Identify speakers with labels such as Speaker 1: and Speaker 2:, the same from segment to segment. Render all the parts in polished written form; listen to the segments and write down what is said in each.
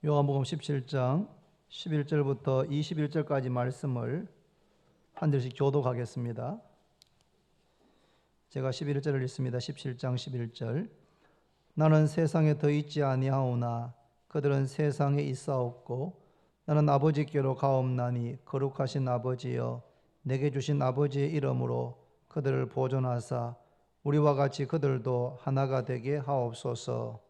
Speaker 1: 요한복음 17장 11절부터 21절까지 말씀을 한 절씩 교독하겠습니다. 제가 11절을 읽습니다. 17장 11절. 나는 세상에 더 있지 아니하오나 그들은 세상에 있사옵고 나는 아버지께로 가옵나니 거룩하신 아버지여 내게 주신 아버지의 이름으로 그들을 보존하사 우리와 같이 그들도 하나가 되게 하옵소서.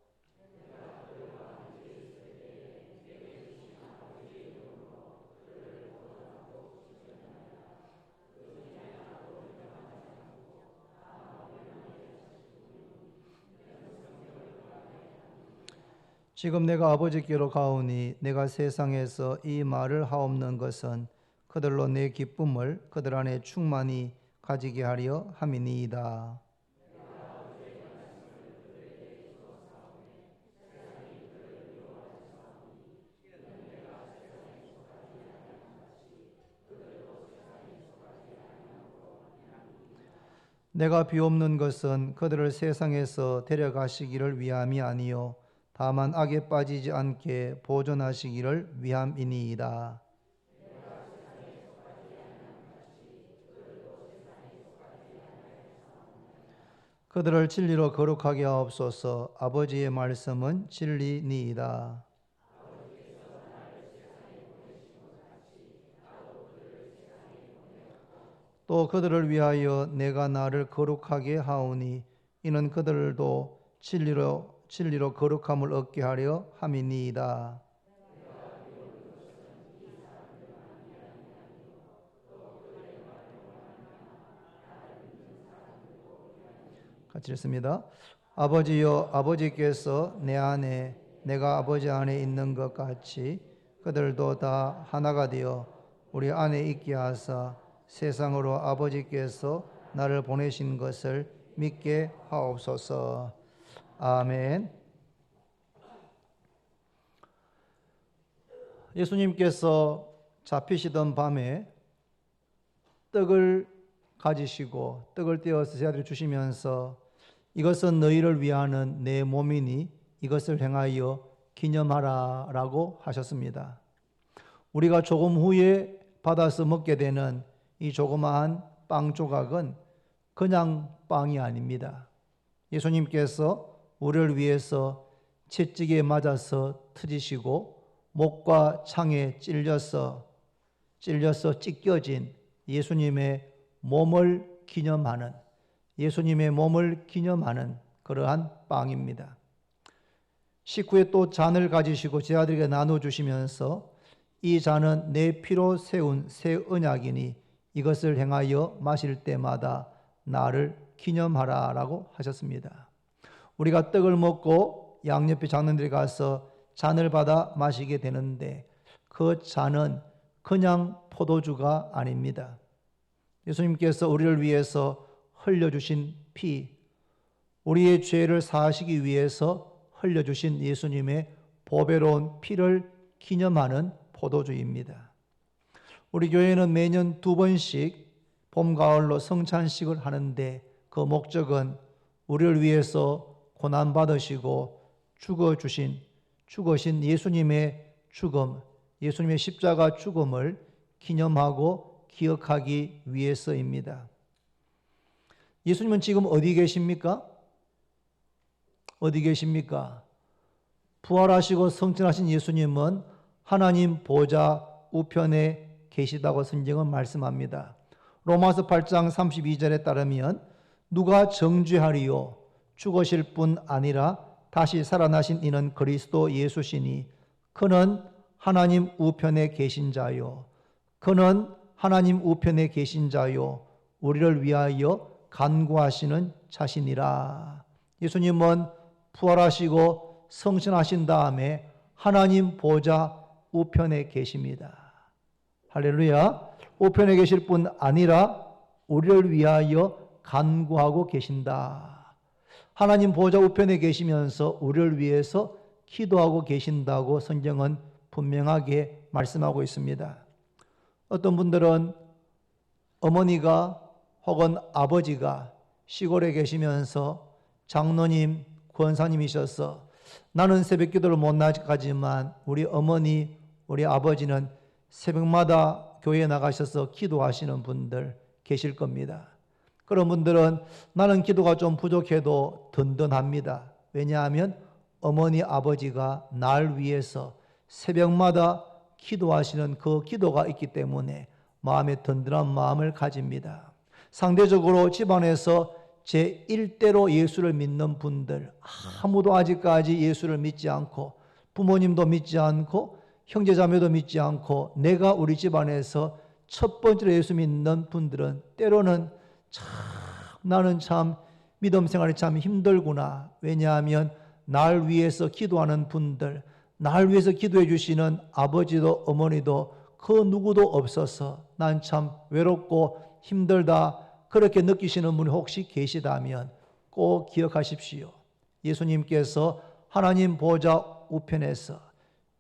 Speaker 1: 지금 내가 아버지께로 가오니 내가 세상에서 이 말을 하옵는 것은 그들로 내 기쁨을 그들 안에 충만히 가지게 하려 함이니이다. 내가 비옵는 것은 그들을 세상에서 데려가시기를 위함이 아니요 다만 악에 빠지지 않게 보존하시기를 위함이니이다. 그들을 진리로 거룩하게 하옵소서. 아버지의 말씀은 진리니이다. 또 그들을 위하여 내가 나를 거룩하게 하오니 이는 그들도 진리로 거룩함을 얻게 하려 함이니이다. 같이 읽습니다. 아버지여 아버지께서 내 안에 내가 아버지 안에 있는 것 같이 그들도 다 하나가 되어 우리 안에 있게 하사 세상으로 아버지께서 나를 보내신 것을 믿게 하옵소서. 아멘. 예수님께서 잡히시던 밤에 떡을 가지시고 떡을 떼어서 제자들에게 주시면서 이것은 너희를 위하는 내 몸이니 이것을 행하여 기념하라 라고 하셨습니다. 우리가 조금 후에 받아서 먹게 되는 이 조그마한 빵 조각은 그냥 빵이 아닙니다. 예수님께서 우리를 위해서 채찍에 맞아서 터지시고 목과 창에 찔려서 찢겨진 예수님의 몸을 기념하는 그러한 빵입니다. 식후에 또 잔을 가지시고 제자들에게 나눠주시면서 이 잔은 내 피로 세운 새 언약이니 이것을 행하여 마실 때마다 나를 기념하라 라고 하셨습니다. 우리가 떡을 먹고 양옆에 장로들이 가서 잔을 받아 마시게 되는데 그 잔은 그냥 포도주가 아닙니다. 예수님께서 우리를 위해서 흘려주신 피, 우리의 죄를 사하시기 위해서 흘려주신 예수님의 보배로운 피를 기념하는 포도주입니다. 우리 교회는 매년 2번씩 봄, 가을로 성찬식을 하는데 그 목적은 우리를 위해서 고난받으시고 죽으신 예수님의 죽음, 예수님의 십자가 죽음을 기념하고 기억하기 위해서입니다. 예수님은 지금 어디 계십니까? 어디 계십니까? 부활하시고 성천하신 예수님은 하나님 보좌 우편에 계시다고 성경은 말씀합니다. 로마서 8장 32절에 따르면 누가 정죄하리요? 죽으실 뿐 아니라 다시 살아나신 이는 그리스도 예수시니 그는 하나님 우편에 계신 자요. 그는 하나님 우편에 계신 자요. 우리를 위하여 간구하시는 자신이라. 예수님은 부활하시고 성천하신 다음에 하나님 보좌 우편에 계십니다. 할렐루야. 우편에 계실 뿐 아니라 우리를 위하여 간구하고 계신다. 하나님 보좌 우편에 계시면서 우리를 위해서 기도하고 계신다고 성경은 분명하게 말씀하고 있습니다. 어떤 분들은 어머니가 혹은 아버지가 시골에 계시면서 장로님, 권사님이셔서 나는 새벽 기도를 못 나가지만 우리 어머니, 우리 아버지는 새벽마다 교회에 나가셔서 기도하시는 분들 계실 겁니다. 그런 분들은 나는 기도가 좀 부족해도 든든합니다. 왜냐하면 어머니, 아버지가 날 위해서 새벽마다 기도하시는 그 기도가 있기 때문에 마음에 든든한 마음을 가집니다. 상대적으로 집안에서 제1대로 예수를 믿는 분들, 아무도 아직까지 예수를 믿지 않고 부모님도 믿지 않고 형제자매도 믿지 않고 내가 우리 집안에서 첫 번째로 예수 믿는 분들은 때로는 나는 참 믿음 생활이 참 힘들구나. 왜냐하면 날 위해서 기도하는 분들, 날 위해서 기도해 주시는 아버지도 어머니도 그 누구도 없어서 난 참 외롭고 힘들다. 그렇게 느끼시는 분이 혹시 계시다면 꼭 기억하십시오. 예수님께서 하나님 보좌 우편에서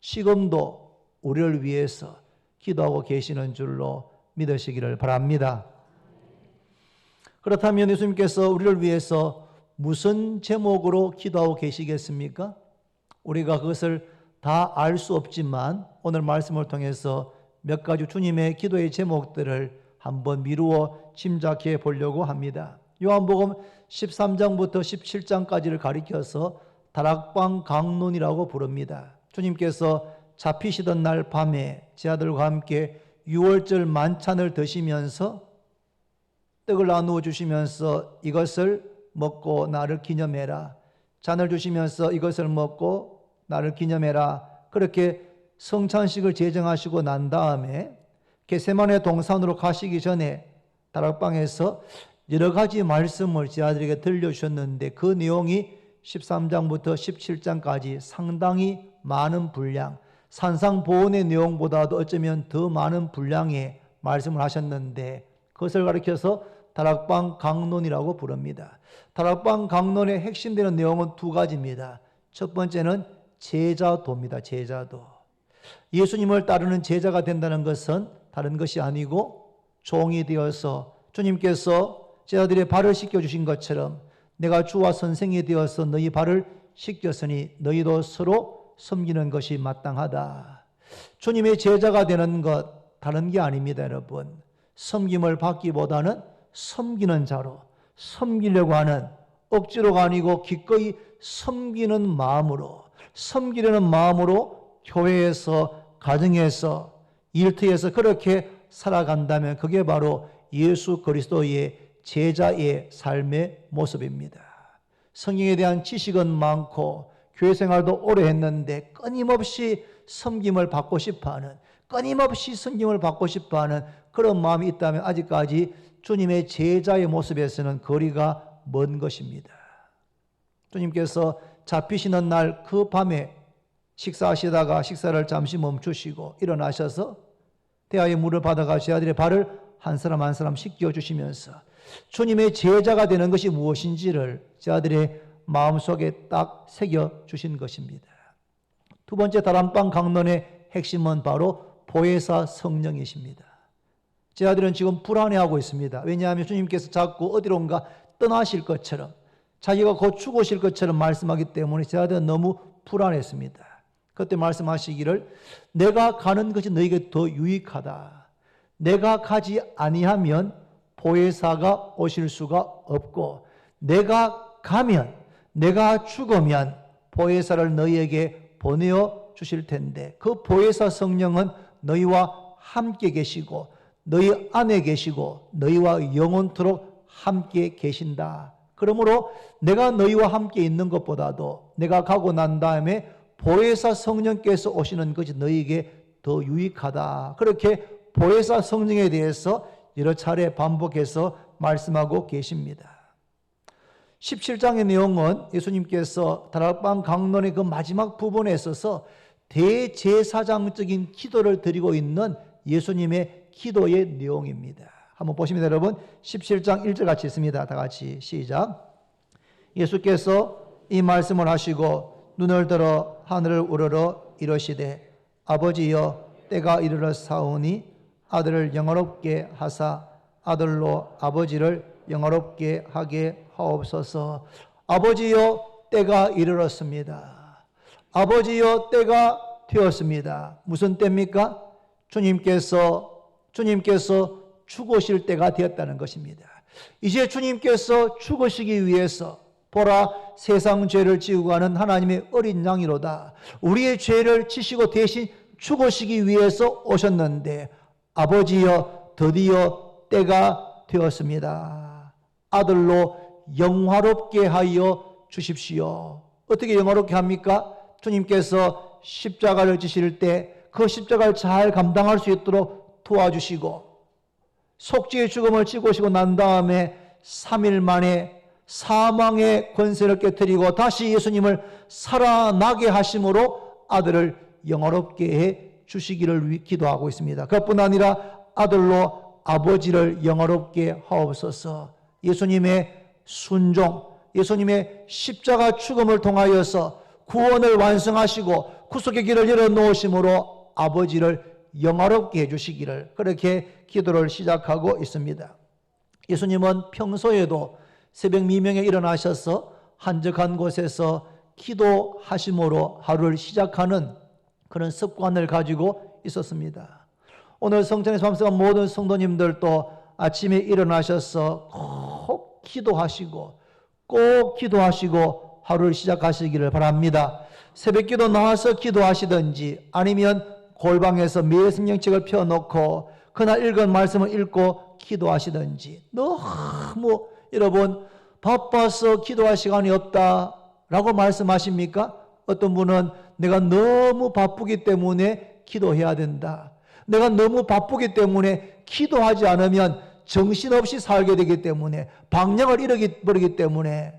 Speaker 1: 지금도 우리를 위해서 기도하고 계시는 줄로 믿으시기를 바랍니다. 그렇다면 예수님께서 우리를 위해서 무슨 제목으로 기도하고 계시겠습니까? 우리가 그것을 다 알 수 없지만 오늘 말씀을 통해서 몇 가지 주님의 기도의 제목들을 한번 미루어 짐작해 보려고 합니다. 요한복음 13장부터 17장까지를 가리켜서 다락방 강론이라고 부릅니다. 주님께서 잡히시던 날 밤에 제 아들과 함께 유월절 만찬을 드시면서 떡을 나누어 주시면서 이것을 먹고 나를 기념해라. 잔을 주시면서 이것을 먹고 나를 기념해라. 그렇게 성찬식을 제정하시고 난 다음에 겟세마네 동산으로 가시기 전에 다락방에서 여러 가지 말씀을 제 아들에게 들려주셨는데 그 내용이 13장부터 17장까지 상당히 많은 분량, 산상보훈의 내용보다도 어쩌면 더 많은 분량의 말씀을 하셨는데 그것을 가리켜서 다락방 강론이라고 부릅니다. 다락방 강론의 핵심되는 내용은 두 가지입니다. 첫 번째는 제자도입니다. 제자도. 예수님을 따르는 제자가 된다는 것은 다른 것이 아니고 종이 되어서 주님께서 제자들의 발을 씻겨주신 것처럼 내가 주와 선생이 되어서 너희 발을 씻겼으니 너희도 서로 섬기는 것이 마땅하다. 주님의 제자가 되는 것 다른 게 아닙니다, 여러분. 섬김을 받기보다는 섬기는 자로, 섬기려고 하는 억지로가 아니고 기꺼이 섬기는 마음으로, 섬기려는 마음으로 교회에서, 가정에서, 일터에서 그렇게 살아간다면 그게 바로 예수 그리스도의 제자의 삶의 모습입니다. 성경에 대한 지식은 많고 교회 생활도 오래 했는데 끊임없이 섬김을 받고 싶어하는, 끊임없이 섬김을 받고 싶어하는 그런 마음이 있다면 아직까지 주님의 제자의 모습에서는 거리가 먼 것입니다. 주님께서 잡히시는 날 그 밤에 식사하시다가 식사를 잠시 멈추시고 일어나셔서 대하의 물을 받아가 제 아들의 발을 한 사람 한 사람 씻겨주시면서 주님의 제자가 되는 것이 무엇인지를 제 아들의 마음속에 딱 새겨주신 것입니다. 두 번째 다락방 강론의 핵심은 바로 보혜사 성령이십니다. 제 아들은 지금 불안해하고 있습니다. 왜냐하면 주님께서 자꾸 어디론가 떠나실 것처럼 자기가 곧 죽으실 것처럼 말씀하기 때문에 제 아들은 너무 불안했습니다. 그때 말씀하시기를 내가 가는 것이 너에게 더 유익하다. 내가 가지 아니하면 보혜사가 오실 수가 없고 내가 가면 내가 죽으면 보혜사를 너희에게 보내어 주실 텐데 그 보혜사 성령은 너희와 함께 계시고 너희 안에 계시고 너희와 영원토록 함께 계신다. 그러므로 내가 너희와 함께 있는 것보다도 내가 가고 난 다음에 보혜사 성령께서 오시는 것이 너희에게 더 유익하다. 그렇게 보혜사 성령에 대해서 여러 차례 반복해서 말씀하고 계십니다. 17장의 내용은 예수님께서 다락방 강론의 그 마지막 부분에 있어서 대제사장적인 기도를 드리고 있는 예수님의 기도의 내용입니다. 한번 보시면 여러분 17장 1절 같이 있습니다. 다 같이 시작. 예수께서 이 말씀을 하시고 눈을 들어 하늘을 우러러 이르시되 아버지여 때가 이르렀사오니 아들을 영화롭게 하사 아들로 아버지를 영화롭게 하게 하옵소서. 아버지여 때가 이르렀습니다. 아버지여 때가 되었습니다. 무슨 때입니까? 주님께서 죽으실 때가 되었다는 것입니다. 이제 주님께서 죽으시기 위해서 보라 세상 죄를 지우고 가는 하나님의 어린 양이로다. 우리의 죄를 지시고 대신 죽으시기 위해서 오셨는데 아버지여 드디어 때가 되었습니다. 아들로 영화롭게 하여 주십시오. 어떻게 영화롭게 합니까? 주님께서 십자가를 지실 때 그 십자가를 잘 감당할 수 있도록 도와주시고 속죄의 죽음을 지고시고 난 다음에 3일 만에 사망의 권세를 깨뜨리고 다시 예수님을 살아나게 하심으로 아들을 영화롭게 해 주시기를 기도하고 있습니다. 그뿐 아니라 아들로 아버지를 영화롭게 하옵소서. 예수님의 순종, 예수님의 십자가 죽음을 통하여서 구원을 완성하시고 구속의 길을 열어놓으심으로 아버지를 영화롭게 해주시기를 그렇게 기도를 시작하고 있습니다. 예수님은 평소에도 새벽 미명에 일어나셔서 한적한 곳에서 기도하심으로 하루를 시작하는 그런 습관을 가지고 있었습니다. 오늘 성전에서 참석한 모든 성도님들도 아침에 일어나셔서 꼭 기도하시고 하루를 시작하시기를 바랍니다. 새벽기도 나와서 기도하시든지 아니면 골방에서 매일 성경책을 펴놓고 그날 읽은 말씀을 읽고 기도하시든지 너무 여러분 바빠서 기도할 시간이 없다라고 말씀하십니까? 어떤 분은 내가 너무 바쁘기 때문에 기도해야 된다. 내가 너무 바쁘기 때문에 기도하지 않으면 정신없이 살게 되기 때문에 방향을 잃어버리기 때문에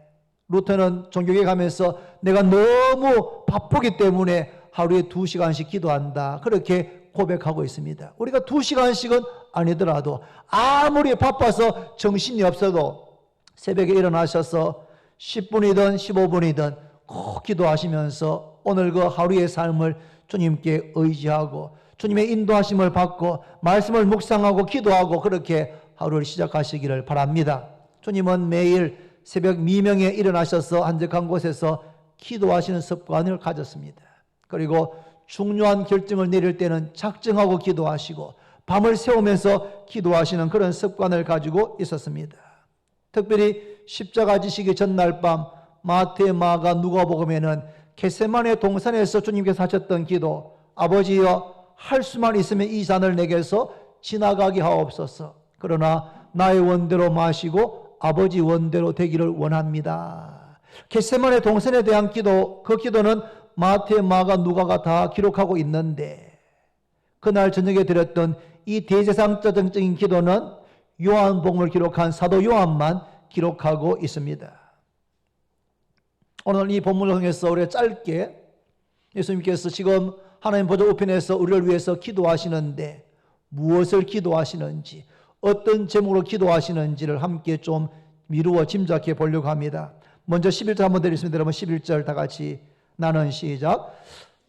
Speaker 1: 루터는 종교에 가면서 내가 너무 바쁘기 때문에 하루에 2시간씩 기도한다. 그렇게 고백하고 있습니다. 우리가 2시간씩은 아니더라도 아무리 바빠서 정신이 없어도 새벽에 일어나셔서 10분이든 15분이든 꼭 기도하시면서 오늘 그 하루의 삶을 주님께 의지하고 주님의 인도하심을 받고 말씀을 묵상하고 기도하고 그렇게 하루를 시작하시기를 바랍니다. 주님은 매일 새벽 미명에 일어나셔서 한적한 곳에서 기도하시는 습관을 가졌습니다. 그리고 중요한 결정을 내릴 때는 작정하고 기도하시고 밤을 새우면서 기도하시는 그런 습관을 가지고 있었습니다. 특별히 십자가 지시기 전날 밤 마태, 마가, 누가복음에는 겟세마네 동산에서 주님께서 하셨던 기도, 아버지여 할 수만 있으면 이 잔을 내게서 지나가게 하옵소서. 그러나 나의 원대로 마시고 아버지 원대로 되기를 원합니다. 겟세마네 동산에 대한 기도, 그 기도는 마태, 마가, 누가가 다 기록하고 있는데 그날 저녁에 드렸던 이 대제사장적인 기도는 요한복음을 기록한 사도 요한만 기록하고 있습니다. 오늘 이 본문을 통해서 우리가 짧게 예수님께서 지금 하나님 보좌 우편에서 우리를 위해서 기도하시는데 무엇을 기도하시는지 어떤 제목으로 기도하시는지를 함께 좀 미루어 짐작해 보려고 합니다. 먼저 11절 한번 드리겠습니다. 여러분 11절 다 같이 나는 시작.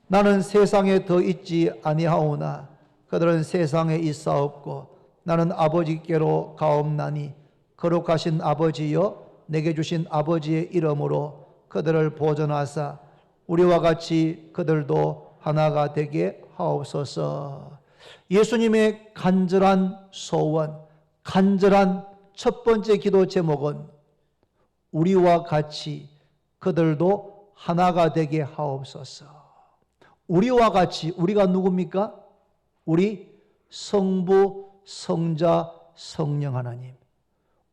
Speaker 1: 나는 세상에 더 있지 아니하오나 그들은 세상에 있사옵고 나는 아버지께로 가옵나니 거룩하신 아버지여 내게 주신 아버지의 이름으로 그들을 보존하사 우리와 같이 그들도 하나가 되게 하옵소서. 예수님의 간절한 소원, 간절한 첫 번째 기도 제목은 우리와 같이 그들도 하나가 되게 하옵소서. 우리와 같이, 우리가 누굽니까? 우리 성부, 성자, 성령 하나님.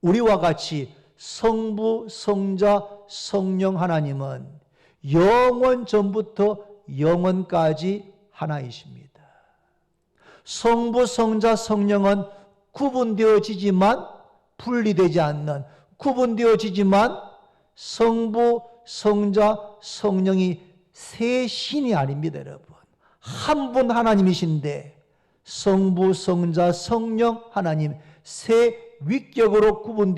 Speaker 1: 우리와 같이 성부, 성자, 성령 하나님은 영원 전부터 영원까지 하나이십니다. 성부, 성자, 성령은 구분되어지지만 분리되지 않는, 구분되어지지만 성부, 성자, 성령이 세 신이 아닙니다, 여러분. 한 분 하나님이신데 성부, 성자, 성령 하나님 세 위격으로 구분은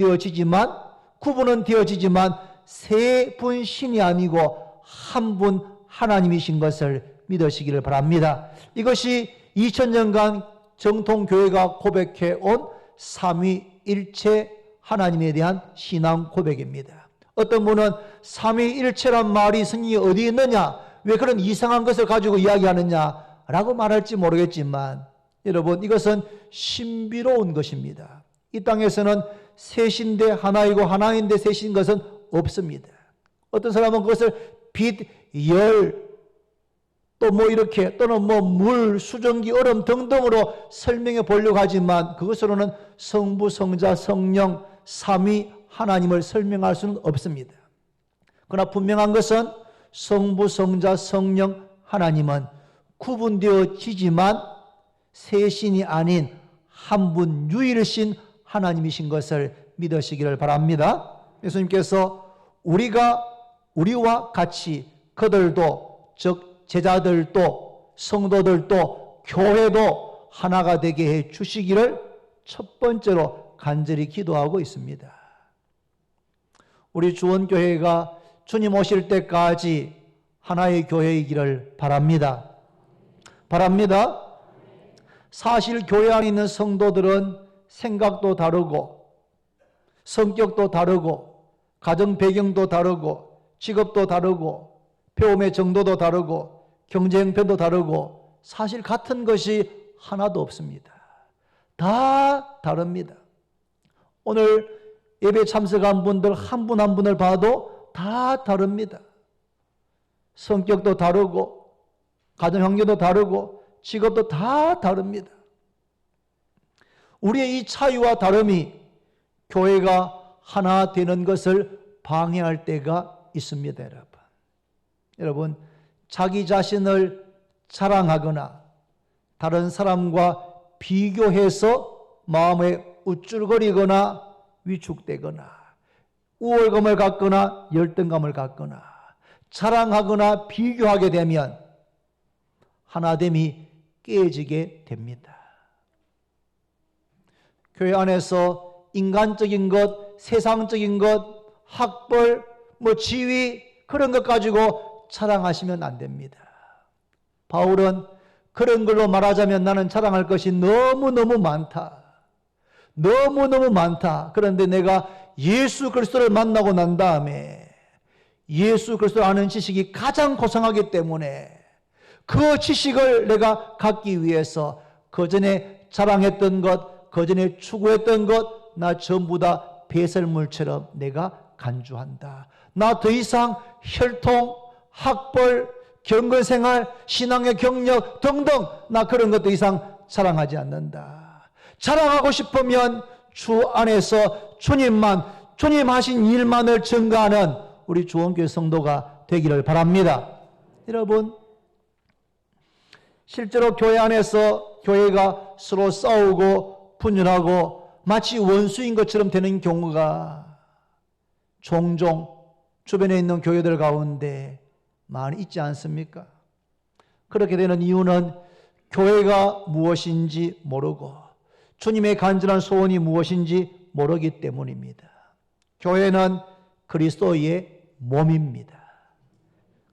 Speaker 1: 되어지지만 세 분 신이 아니고 한 분 하나님이신 것을 믿으시기를 바랍니다. 이것이 2000년간 정통교회가 고백해온 삼위일체 하나님에 대한 신앙 고백입니다. 어떤 분은 삼위일체란 말이 성경에 어디 있느냐? 왜 그런 이상한 것을 가지고 이야기하느냐라고 말할지 모르겠지만 여러분, 이것은 신비로운 것입니다. 이 땅에서는 셋인데 하나이고 하나인데 셋인 것은 없습니다. 어떤 사람은 그것을 빛, 열, 또 뭐 이렇게 또는 뭐 물, 수증기, 얼음 등등으로 설명해 보려고 하지만 그것으로는 성부, 성자, 성령, 삼위 하나님을 설명할 수는 없습니다. 그러나 분명한 것은 성부, 성자, 성령 하나님은 구분되어지지만 세신이 아닌 한 분 유일신 하나님이신 것을 믿으시기를 바랍니다. 예수님께서 우리와 같이 그들도, 즉 제자들도 성도들도 교회도 하나가 되게 해 주시기를 첫 번째로 간절히 기도하고 있습니다. 우리 주원교회가 주님 오실 때까지 하나의 교회이기를 바랍니다. 사실 교회 안에 있는 성도들은 생각도 다르고 성격도 다르고 가정 배경도 다르고 직업도 다르고 배움의 정도도 다르고 경제 형편도 다르고 사실 같은 것이 하나도 없습니다. 다 다릅니다. 오늘 예배 참석한 분들 한 분 한 분을 봐도 다 다릅니다. 성격도 다르고 가정 환경도 다르고 직업도 다 다릅니다. 우리의 이 차이와 다름이 교회가 하나 되는 것을 방해할 때가 있습니다. 여러분, 자기 자신을 자랑하거나 다른 사람과 비교해서 마음에 우쭐거리거나 위축되거나 우월감을 갖거나 열등감을 갖거나 자랑하거나 비교하게 되면 하나됨이 깨지게 됩니다. 교회 안에서 인간적인 것, 세상적인 것, 학벌, 지위 그런 것 가지고 자랑하시면 안 됩니다. 바울은 그런 걸로 말하자면 나는 자랑할 것이 너무너무 많다. 너무너무 많다. 그런데 내가 예수 그리스도를 만나고 난 다음에 예수 그리스도를 아는 지식이 가장 고상하기 때문에 그 지식을 내가 갖기 위해서 그전에 자랑했던 것, 그전에 추구했던 것, 나 전부 다 배설물처럼 내가 간주한다. 나 더 이상 혈통, 학벌, 경건생활, 신앙의 경력 등등 나 그런 것도 이상 자랑하지 않는다. 자랑하고 싶으면 주 안에서 주님 하신 일만을 증거하는 우리 주원교회 성도가 되기를 바랍니다. 여러분, 실제로 교회 안에서 교회가 서로 싸우고 분열하고 마치 원수인 것처럼 되는 경우가 종종 주변에 있는 교회들 가운데 많이 있지 않습니까? 그렇게 되는 이유는 교회가 무엇인지 모르고 주님의 간절한 소원이 무엇인지 모르기 때문입니다. 교회는 그리스도의 몸입니다.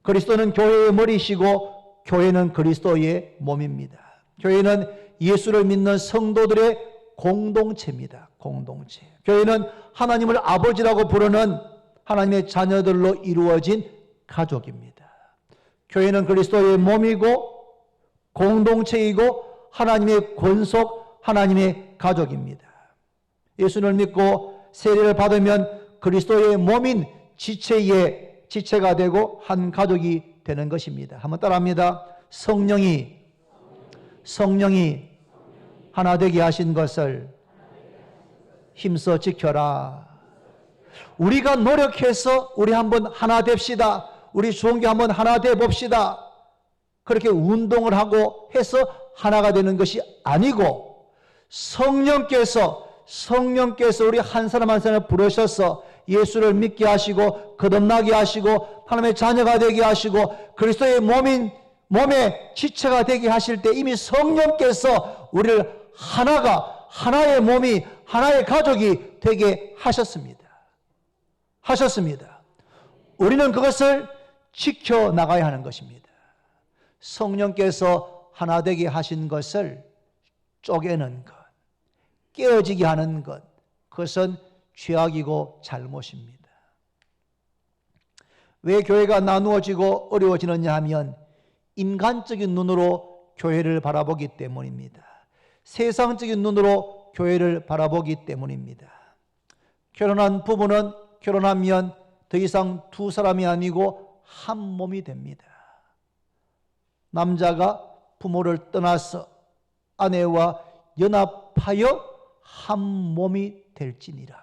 Speaker 1: 그리스도는 교회의 머리시고 교회는 그리스도의 몸입니다. 교회는 예수를 믿는 성도들의 공동체입니다. 공동체. 교회는 하나님을 아버지라고 부르는 하나님의 자녀들로 이루어진 가족입니다. 교회는 그리스도의 몸이고 공동체이고 하나님의 권속, 하나님의 가족입니다. 예수를 믿고 세례를 받으면 그리스도의 몸인 지체가 되고 한 가족이 되는 것입니다. 한번 따라합니다. 성령이 하나 되게 하신 것을 힘써 지켜라. 우리가 노력해서 우리 한번 하나 됩시다. 우리 주원교회 한번 하나 돼 봅시다. 그렇게 운동을 하고 해서 하나가 되는 것이 아니고 성령께서 우리 한 사람 한 사람을 부르셔서 예수를 믿게 하시고 거듭나게 하시고 하나님의 자녀가 되게 하시고 그리스도의 몸의 지체가 되게 하실 때 이미 성령께서 우리를 하나의 몸이 하나의 가족이 되게 하셨습니다. 우리는 그것을 지켜나가야 하는 것입니다. 성령께서 하나 되게 하신 것을 쪼개는 것, 깨어지게 하는 것, 그것은 죄악이고 잘못입니다. 왜 교회가 나누어지고 어려워지느냐 하면 인간적인 눈으로 교회를 바라보기 때문입니다. 세상적인 눈으로 교회를 바라보기 때문입니다. 결혼한 부부는 결혼하면 더 이상 두 사람이 아니고 한 몸이 됩니다. 남자가 부모를 떠나서 아내와 연합하여 한 몸이 될지니라.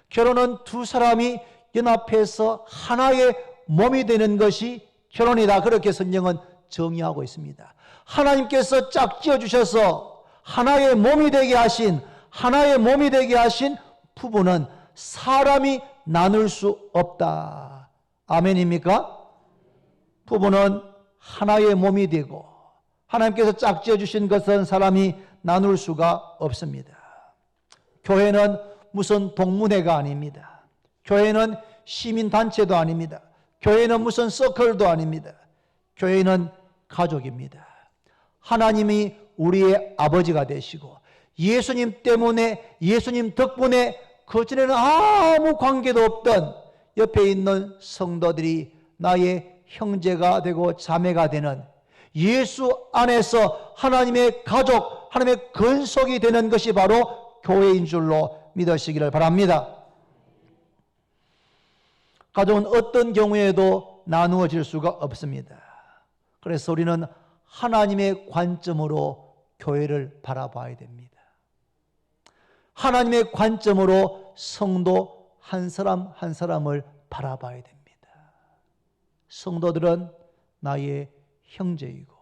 Speaker 1: 결혼은 두 사람이 연합해서 하나의 몸이 되는 것이 결혼이다. 그렇게 성경은 정의하고 있습니다. 하나님께서 짝지어 주셔서 하나의 몸이 되게 하신 부부는 사람이 나눌 수 없다. 아멘입니까? 부부는 하나의 몸이 되고 하나님께서 짝지어 주신 것은 사람이 나눌 수가 없습니다. 교회는 무슨 동문회가 아닙니다. 교회는 시민단체도 아닙니다. 교회는 무슨 서클도 아닙니다. 교회는 가족입니다. 하나님이 우리의 아버지가 되시고 예수님 때문에, 예수님 덕분에 그전에는 아무 관계도 없던 옆에 있는 성도들이 나의 형제가 되고 자매가 되는, 예수 안에서 하나님의 가족, 하나님의 근속이 되는 것이 바로 교회인 줄로 믿으시기를 바랍니다. 가족은 어떤 경우에도 나누어질 수가 없습니다. 그래서 우리는 하나님의 관점으로 교회를 바라봐야 됩니다. 하나님의 관점으로 성도 한 사람 한 사람을 바라봐야 됩니다. 성도들은 나의 형제이고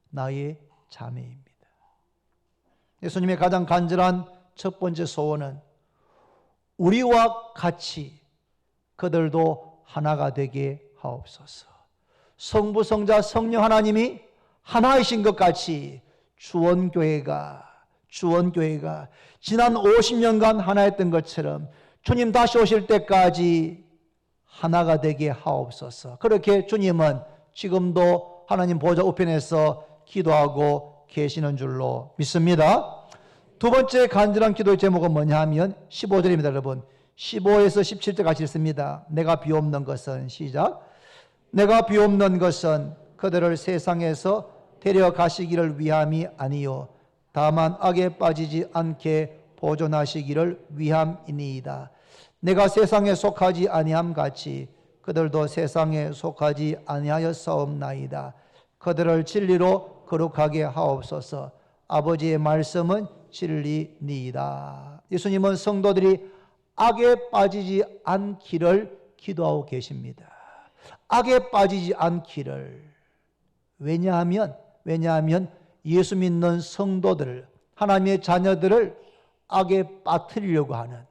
Speaker 1: 나의 자매입니다. 예수님의 가장 간절한 첫 번째 소원은 우리와 같이 그들도 하나가 되게 하옵소서. 성부, 성자, 성령 하나님이 하나이신 것 같이 주원교회가 지난 50년간 하나였던 것처럼 주님 다시 오실 때까지 하나가 되게 하옵소서. 그렇게 주님은 지금도 하나님 보좌 우편에서 기도하고 계시는 줄로 믿습니다. 두 번째 간절한 기도의 제목은 뭐냐 하면 15절입니다. 여러분 15에서 17절 같이 읽습니다. 내가 비옵는 것은, 시작, 내가 비옵는 것은 그들을 세상에서 데려가시기를 위함이 아니요 다만 악에 빠지지 않게 보존하시기를 위함이니이다. 내가 세상에 속하지 아니함 같이 그들도 세상에 속하지 아니하였사옵나이다. 그들을 진리로 거룩하게 하옵소서. 아버지의 말씀은 진리니이다. 예수님은 성도들이 악에 빠지지 않기를 기도하고 계십니다. 악에 빠지지 않기를. 왜냐하면 예수 믿는 성도들, 하나님의 자녀들을 악에 빠뜨리려고 하는,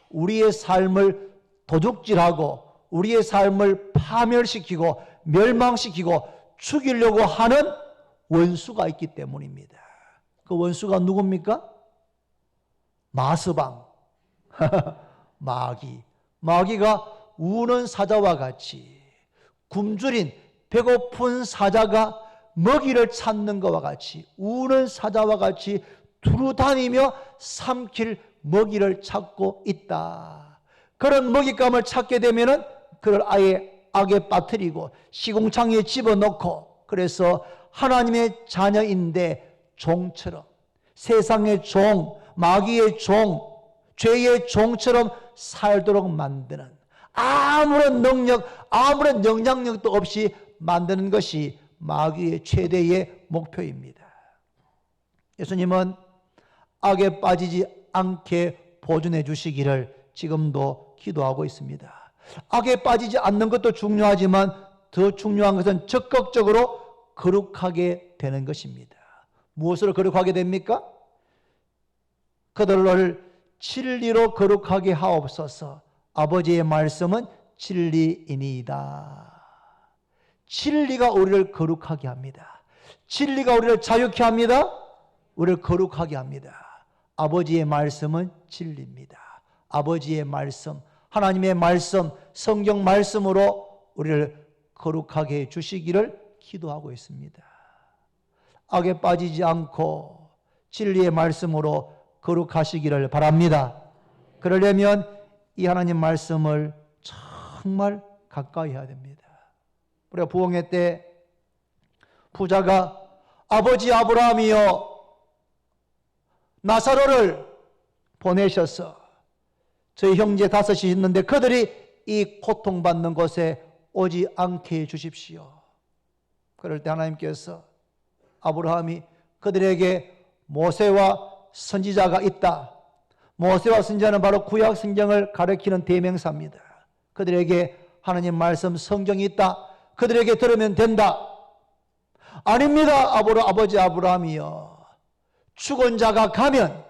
Speaker 1: 우리의 삶을 도둑질하고 우리의 삶을 파멸시키고 멸망시키고 죽이려고 하는 원수가 있기 때문입니다. 그 원수가 누굽니까? 마스방 마귀가 우는 사자와 같이, 굶주린 배고픈 사자가 먹이를 찾는 것과 같이, 우는 사자와 같이 두루다니며 삼킬 먹이를 찾고 있다. 그런 먹잇감을 찾게 되면은 그를 아예 악에 빠뜨리고 시궁창에 집어넣고, 그래서 하나님의 자녀인데 종처럼, 세상의 종, 마귀의 종, 죄의 종처럼 살도록 만드는, 아무런 능력, 아무런 영향력도 없이 만드는 것이 마귀의 최대의 목표입니다. 예수님은 악에 빠지지 않게 보존해 주시기를 지금도 기도하고 있습니다. 악에 빠지지 않는 것도 중요하지만 더 중요한 것은 적극적으로 거룩하게 되는 것입니다. 무엇으로 거룩하게 됩니까? 그들을 진리로 거룩하게 하옵소서. 아버지의 말씀은 진리이니이다. 진리가 우리를 거룩하게 합니다. 진리가 우리를 자유케 합니다. 우리를 거룩하게 합니다. 아버지의 말씀은 진리입니다. 아버지의 말씀, 하나님의 말씀, 성경 말씀으로 우리를 거룩하게 해 주시기를 기도하고 있습니다. 악에 빠지지 않고 진리의 말씀으로 거룩하시기를 바랍니다. 그러려면 이 하나님 말씀을 정말 가까이 해야 됩니다. 우리가 부흥회 때 부자가 아버지 아브라함이여 나사로를 보내셔서 저희 형제 5이 있는데 그들이 이 고통받는 곳에 오지 않게 해주십시오. 그럴 때 하나님께서 아브라함이 그들에게 모세와 선지자가 있다. 모세와 선지자는 바로 구약 성경을 가리키는 대명사입니다. 그들에게 하나님 말씀 성경이 있다. 그들에게 들으면 된다. 아닙니다. 아버지 아브라함이여. 죽은 자가 가면,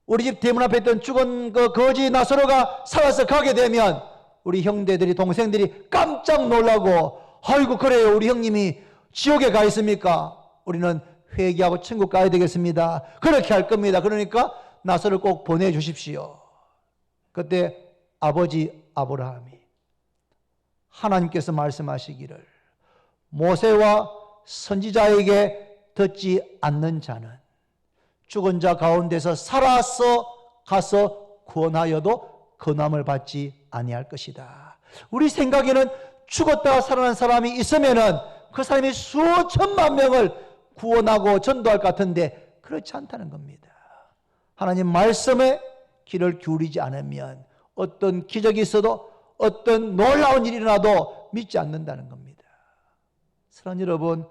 Speaker 1: 우리 집 대문 앞에 있던 죽은 그 거지 나사로가 살아서 가게 되면 우리 형제들이 동생들이 깜짝 놀라고, 아이고 그래요 우리 형님이 지옥에 가 있습니까? 우리는 회개하고 천국 가야 되겠습니다. 그렇게 할 겁니다. 그러니까 나사로를 꼭 보내주십시오. 그때 아버지 아브라함이 하나님께서 말씀하시기를 모세와 선지자에게 듣지 않는 자는 죽은 자 가운데서 살아서 가서 구원하여도 건함을 받지 아니할 것이다. 우리 생각에는 죽었다가 살아난 사람이 있으면은 그 사람이 수천만 명을 구원하고 전도할 것 같은데 그렇지 않다는 겁니다. 하나님 말씀에 귀를 기울이지 않으면 어떤 기적이 있어도 어떤 놀라운 일이 일어나도 믿지 않는다는 겁니다. 사랑하는 여러분,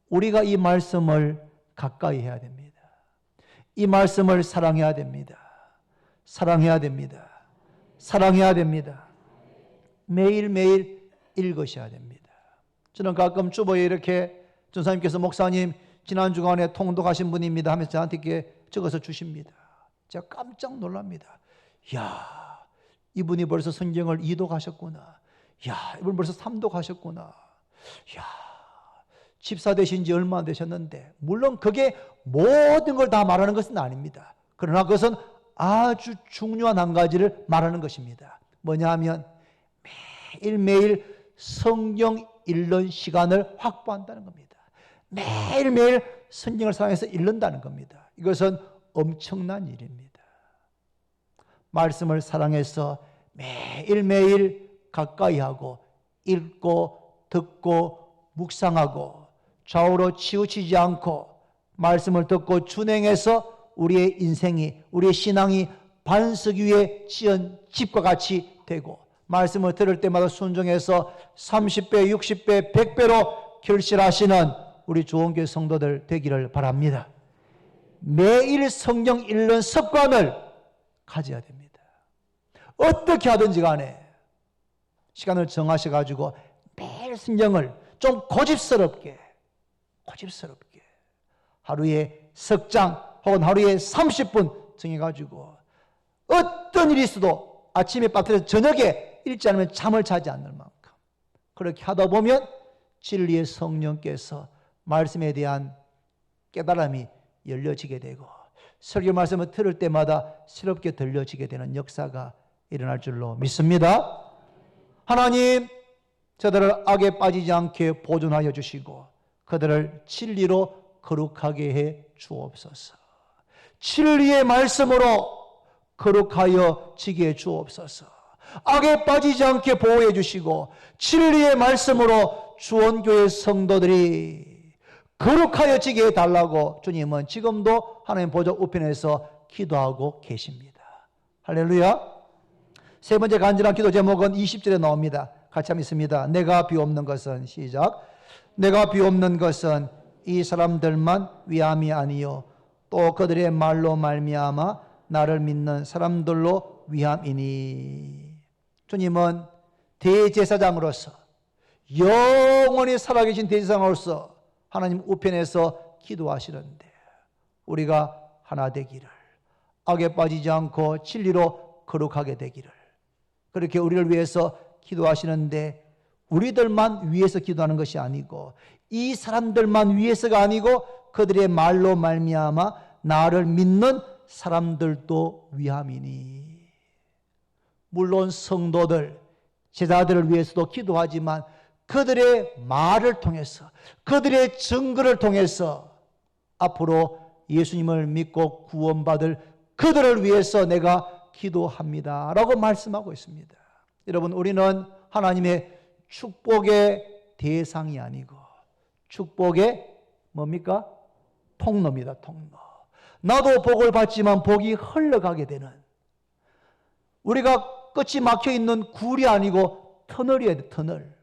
Speaker 1: 우리가 이 말씀을 가까이 해야 됩니다. 이 말씀을 사랑해야 됩니다. 사랑해야 됩니다. 사랑해야 됩니다. 매일매일 읽으셔야 됩니다. 저는 가끔 주보에 이렇게 전사님께서 목사님 지난 주간에 통독하신 분입니다 하면서 저한테 이렇게 적어서 주십니다. 제가 깜짝 놀랍니다. 이야, 이분이 벌써 성경을 2독하셨구나. 이야, 이분 벌써 3독하셨구나. 이야, 집사 되신 지 얼마 안 되셨는데, 물론 그게 모든 걸 다 말하는 것은 아닙니다. 그러나 그것은 아주 중요한 한 가지를 말하는 것입니다. 뭐냐 하면 매일매일 성경 읽는 시간을 확보한다는 겁니다. 매일매일 성경을 사용해서 읽는다는 겁니다. 이것은 엄청난 일입니다. 말씀을 사랑해서 매일매일 가까이 하고 읽고 듣고 묵상하고 좌우로 치우치지 않고 말씀을 듣고 준행해서 우리의 인생이, 우리의 신앙이 반석 위에 지은 집과 같이 되고 말씀을 들을 때마다 순종해서 30배, 60배, 100배로 결실하시는 우리 좋은교회 성도들 되기를 바랍니다. 매일 성경 읽는 습관을 가져야 됩니다. 어떻게 하든지 간에 시간을 정하셔가지고 매일 성경을 좀 고집스럽게 하루에 석 장 혹은 하루에 30분 정해가지고 어떤 일이 있어도 아침에 빠뜨려서 저녁에 읽지 않으면 잠을 자지 않을 만큼 그렇게 하다 보면 진리의 성령께서 말씀에 대한 깨달음이 열려지게 되고 설교 말씀을 들을 때마다 새롭게 들려지게 되는 역사가 일어날 줄로 믿습니다. 하나님, 저들을 악에 빠지지 않게 보존하여 주시고 그들을 진리로 거룩하게 해 주옵소서. 진리의 말씀으로 거룩하여 지게 해 주옵소서. 악에 빠지지 않게 보호해 주시고 진리의 말씀으로 주원교회 성도들이 거룩하여 지게 해달라고 주님은 지금도 하나님 보좌 우편에서 기도하고 계십니다. 할렐루야. 세 번째 간절한 기도 제목은 20절에 나옵니다. 같이 한번 있습니다. 내가 비옵는 것은 시작. 내가 비옵는 것은 이 사람들만 위함이 아니요 또 그들의 말로 말미암아 나를 믿는 사람들로 위함이니. 주님은 대제사장으로서 영원히 살아계신 대제사장으로서 하나님 우편에서 기도하시는데 우리가 하나 되기를, 악에 빠지지 않고 진리로 거룩하게 되기를, 그렇게 우리를 위해서 기도하시는데 우리들만 위해서 기도하는 것이 아니고 이 사람들만 위해서가 아니고 그들의 말로 말미암아 나를 믿는 사람들도 위함이니. 물론 성도들, 제자들을 위해서도 기도하지만 그들의 말을 통해서, 그들의 증거를 통해서 앞으로 예수님을 믿고 구원받을 그들을 위해서 내가 기도합니다 라고 말씀하고 있습니다. 여러분, 우리는 하나님의 축복의 대상이 아니고 축복의 뭡니까? 통로입니다. 통로. 나도 복을 받지만 복이 흘러가게 되는, 우리가 끝이 막혀있는 굴이 아니고 터널이어야 돼. 터널.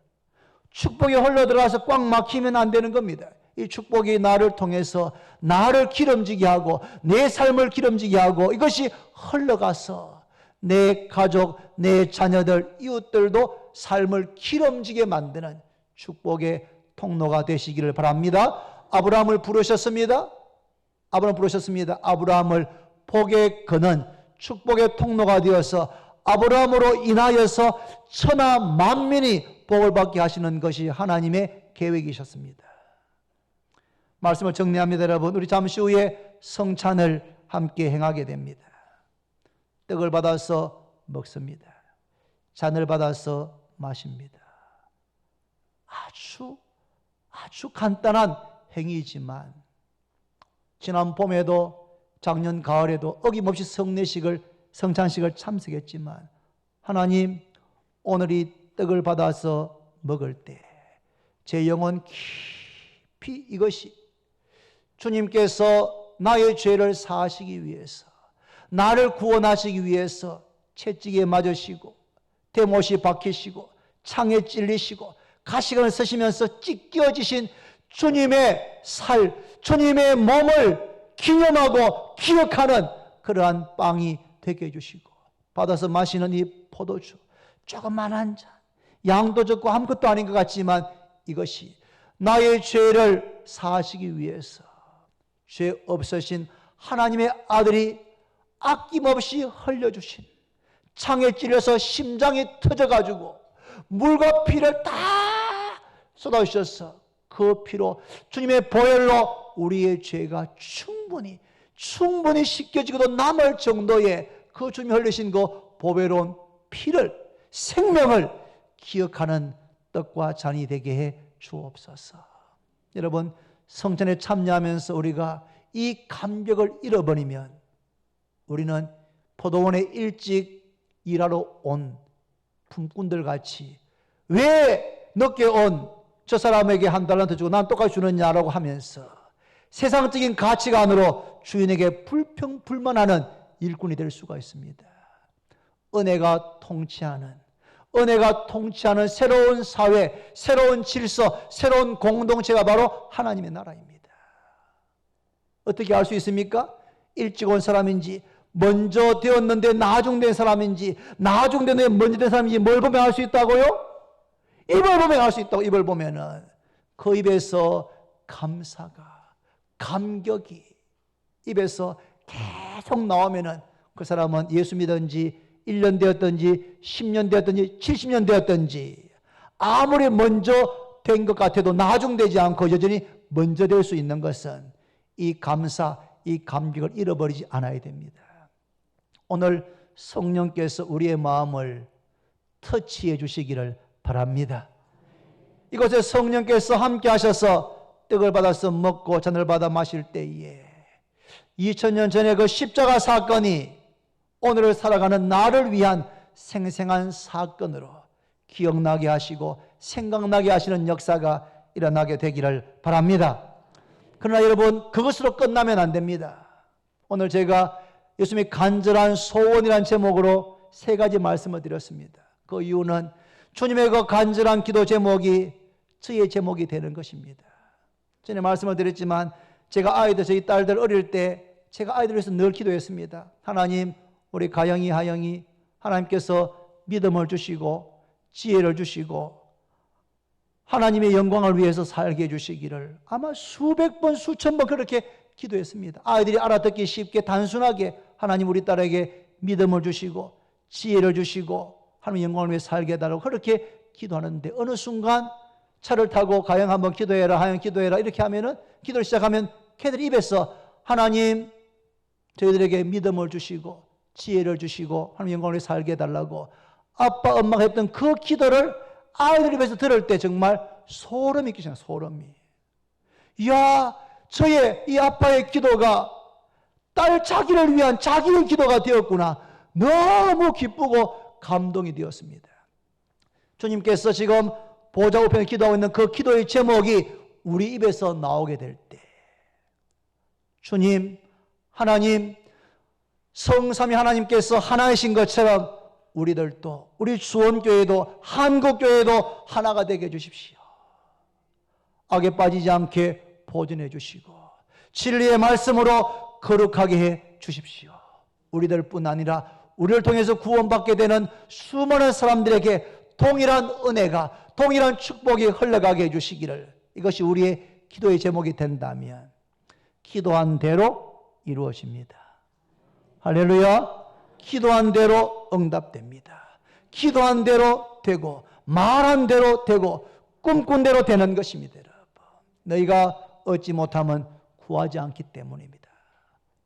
Speaker 1: 축복이 흘러들어가서 꽉 막히면 안 되는 겁니다. 이 축복이 나를 통해서 나를 기름지게 하고 내 삶을 기름지게 하고 이것이 흘러가서 내 가족, 내 자녀들, 이웃들도 삶을 기름지게 만드는 축복의 통로가 되시기를 바랍니다. 아브라함을 부르셨습니다. 아브라함을 복에 거는 축복의 통로가 되어서 아브라함으로 인하여서 천하 만민이 복을 받게 하시는 것이 하나님의 계획이셨습니다. 말씀을 정리합니다. 여러분, 우리 잠시 후에 성찬을 함께 행하게 됩니다. 떡을 받아서 먹습니다. 잔을 받아서 마십니다. 아주 간단한 행위이지만 지난 봄에도 작년 가을에도 어김없이 성찬식을 참석했지만 하나님, 오늘 이 떡을 받아서 먹을 때 제 영혼 깊이 이것이 주님께서 나의 죄를 사하시기 위해서, 나를 구원하시기 위해서 채찍에 맞으시고 대못이 박히시고 창에 찔리시고 가시관을 쓰시면서 찢겨지신 주님의 주님의 몸을 기념하고 기억하는 그러한 빵이 되게 해주시고, 받아서 마시는 이 포도주, 조그만한 잔, 양도 적고 아무것도 아닌 것 같지만 이것이 나의 죄를 사하시기 위해서 죄 없으신 하나님의 아들이 아낌없이 흘려주신, 창에 찔려서 심장이 터져가지고 물과 피를 다 쏟아주셔서 그 피로, 주님의 보혈로 우리의 죄가 충분히 씻겨지고도 남을 정도의 그 주님이 흘리신 그 보배로운 피를, 생명을 기억하는 떡과 잔이 되게 해 주옵소서. 여러분, 성찬에 참여하면서 우리가 이 감격을 잃어버리면 우리는 포도원에 일찍 일하러 온 품꾼들 같이 왜 늦게 온 저 사람에게 한 달란트 주고 난 똑같이 주느냐라고 하면서 세상적인 가치관으로 주인에게 불평불만하는 일꾼이 될 수가 있습니다. 은혜가 통치하는 새로운 사회, 새로운 질서, 새로운 공동체가 바로 하나님의 나라입니다. 어떻게 알 수 있습니까? 일찍 온 사람인지, 먼저 되었는데 나중된 사람인지, 나중된데 먼저 된 사람인지 뭘 보면 알 수 있다고요? 입을 보면 알 수 있다고. 입을 보면은 그 입에서 감격이 입에서 계속 나오면은 그 사람은 예수 믿은지 1년 되었든지 10년 되었든지 70년 되었든지 아무리 먼저 된 것 같아도 나중되지 않고 여전히 먼저 될 수 있는 것은 이 감격을 잃어버리지 않아야 됩니다. 오늘 성령께서 우리의 마음을 터치해 주시기를 바랍니다. 이곳에 성령께서 함께 하셔서 떡을 받아서 먹고 잔을 받아 마실 때에 2000년 전에 그 십자가 사건이 오늘을 살아가는 나를 위한 생생한 사건으로 기억나게 하시고 생각나게 하시는 역사가 일어나게 되기를 바랍니다. 그러나 여러분, 그것으로 끝나면 안 됩니다. 오늘 제가 예수님의 간절한 소원이라는 제목으로 3가지 말씀을 드렸습니다. 그 이유는 주님의 그 간절한 기도 제목이 저의 제목이 되는 것입니다. 전에 말씀을 드렸지만 제가 저희 딸들 어릴 때 제가 아이들을 위해서 늘 기도했습니다. 하나님, 우리 가영이, 하영이 하나님께서 믿음을 주시고 지혜를 주시고 하나님의 영광을 위해서 살게 해주시기를 아마 수백 번, 수천 번 그렇게 기도했습니다. 아이들이 알아듣기 쉽게 단순하게 하나님 우리 딸에게 믿음을 주시고 지혜를 주시고 하나님의 영광을 위해 살게 해달라고 그렇게 기도하는데 어느 순간 차를 타고 가영 한번 기도해라, 하영 기도해라 이렇게 하면은 기도를 시작하면 걔들 입에서 하나님 저희들에게 믿음을 주시고 지혜를 주시고 하나님의 영광을 위해 살게 해달라고 아빠 엄마가 했던 그 기도를 아이들 입에서 들을 때 정말 소름이 끼잖아요. 소름이. 이야, 저의 이 아빠의 기도가 딸 자기를 위한 자기의 기도가 되었구나. 너무 기쁘고 감동이 되었습니다. 주님께서 지금 보좌 우편에 기도하고 있는 그 기도의 제목이 우리 입에서 나오게 될 때, 주님, 하나님, 성삼위 하나님께서 하나이신 것처럼 우리들도, 우리 수원교회도, 한국교회도 하나가 되게 해주십시오. 악에 빠지지 않게 보존해 주시고 진리의 말씀으로 거룩하게 해 주십시오. 우리들뿐 아니라 우리를 통해서 구원받게 되는 수많은 사람들에게 동일한 은혜가, 동일한 축복이 흘러가게 해주시기를, 이것이 우리의 기도의 제목이 된다면 기도한 대로 이루어집니다. 할렐루야. 기도한 대로 응답됩니다. 기도한 대로 되고 말한 대로 되고 꿈꾼 대로 되는 것입니다. 여러분, 너희가 얻지 못하면 구하지 않기 때문입니다.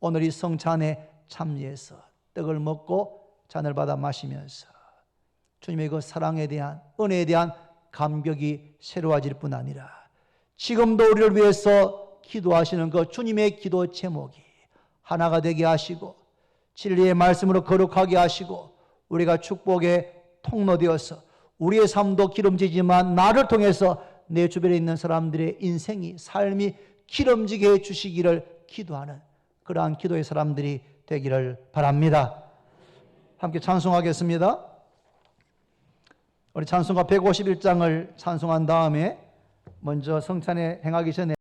Speaker 1: 오늘 이 성찬에 참여해서 떡을 먹고 잔을 받아 마시면서 주님의 그 사랑에 대한, 은혜에 대한 감격이 새로워질 뿐 아니라 지금도 우리를 위해서 기도하시는 그 주님의 기도 제목이 하나가 되게 하시고 진리의 말씀으로 거룩하게 하시고 우리가 축복의 통로되어서 우리의 삶도 기름지지만 나를 통해서 내 주변에 있는 사람들의 인생이, 삶이 기름지게 해주시기를 기도하는 그러한 기도의 사람들이 되기를 바랍니다. 함께 찬송하겠습니다. 우리 찬송가 151장을 찬송한 다음에 먼저 성찬에 행하기 전에